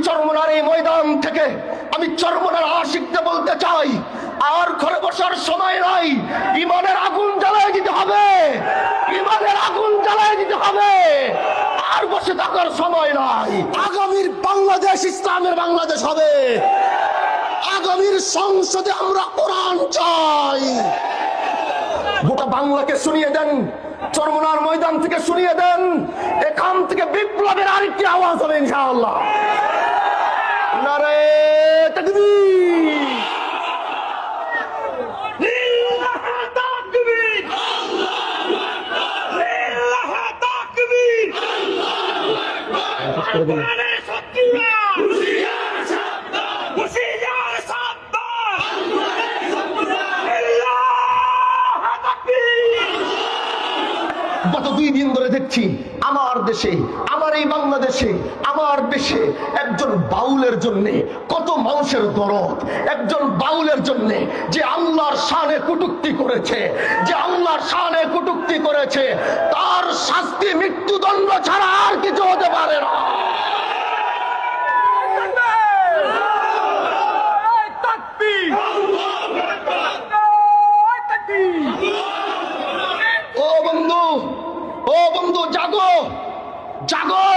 চরমনার এই ময়দান থেকে আমি চরমনার আশিককে বলতে চাই, আর ঘরে বসার সময় নাই, ইমানের আগুন জ্বালায় দিতে হবে, ইমানের আগুন জ্বালায় দিতে হবে, আর বসে থাকার সময় নাই। আগামীর বাংলাদেশ ইসলামের বাংলাদেশ হবে, আগামীর সংসদে আমরা কোরআন চাই। গোটা বাংলাকে শুনিয়ে দেন, চরমনার ময়দান থেকে শুনিয়ে দেন, এখান থেকে বিপ্লবের আরেকটি আওয়াজ হবে ইনশাআল্লাহ। নারে তাকবীর, লিল্লাহি তাকবীর, লিল্লাহি তাকবীর, আল্লাহু আকবার। মানে সত্যিয়া হুশিয়ার সাবধান, হুশিয়ার সাবধান, লিল্লাহি তাকবীর। গত 2 দিন ধরে দেখছি আমার দেশে, আমার এই বাংলাদেশে, আমার দেশে একজন বাউলের জন্য কত মানুষের দরদ, একজন বাউলের জন্য যে আল্লাহর শানে কটূক্তি করেছে, যে আল্লাহর শানে কটূক্তি করেছে, তার শাস্তি মৃত্যুদণ্ড ছাড়া আর কিছু হতে পারে না। ও বন্ধু, ও বন্ধু, জাগো জাগো।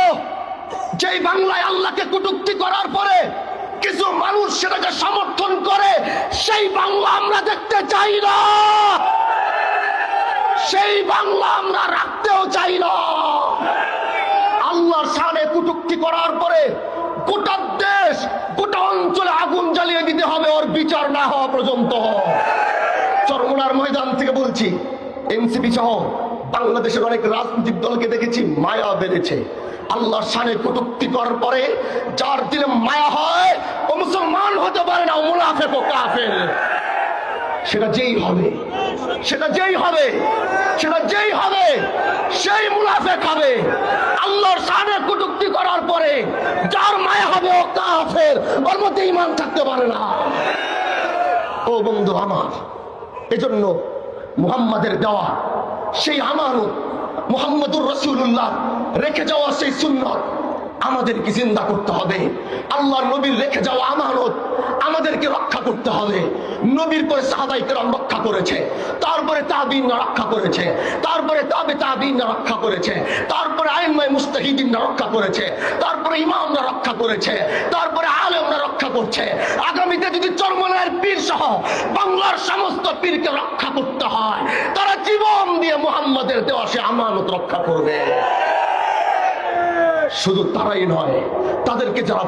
যেই বাংলায় আল্লাহকে কটূক্তি করার পরে কিছু মানুষ সেটাকে সমর্থন করে, সেই বাংলা আমরা দেখতে চাই না, সেই বাংলা আমরা রাখতেও চাই না। আল্লাহর শানে কটূক্তি করার পরে গোটা দেশ, গোটা অঞ্চলে আগুন জ্বালিয়ে দিতে হবে, ওর বিচার না হওয়া পর্যন্ত। চরমনার ময়দান থেকে বলছি, এনসিপি সহ বাংলাদেশের অনেক রাজনৈতিক দলকে দেখেছি মায়া বেড়েছে। আল্লাহর শানে কটূক্তি করার পরে যার দিলে মায়া হয়, ও মুসলমান হতে পারে না, ও মুনাফিক ও কাফের। সেটা যেই হবে, সেটা যেই হবে, সেটা যেই হবে, সেই মুনাফিক হবে। আল্লাহর শানে কটূক্তি করার পরে যার মায়া হবে, ও কাফের, ওর মধ্যে ঈমান থাকতে পারে না। ও বন্ধু আমার, এজন্য মুহাম্মাদের দেওয়া সেই আমানত, মুহাম্মদুর রাসূলুল্লাহ রেখে যাওয়া সেই সুন্নাত আমাদেরকে জিন্দা করতে হবে। আল্লাহর নবীর রেখে যাওয়া আমানত আমাদেরকে রক্ষা করতে হবে। নবীর পরে সাহাবায়ে কেরাম রক্ষা করেছে, তারপরে তাবিঈনরা রক্ষা করেছে, তারপরে তাবিঈনরা রক্ষা করেছে, তারপরে আইম্মায়ে মুজতাহিদিনরা রক্ষা করেছে, তারপরে ইমামরা রক্ষা করেছে, তারপরে আলেমরা রক্ষা করছে। আগামীতে যদি চরমনার পীর সহ বাংলার সমস্ত পীরকে রক্ষা করতে হয়, তারা জীবন দিয়ে মুহাম্মাদের দেওয়া সে আমানত রক্ষা করবে। শুধু তারাই নয়, তাদেরকে যারা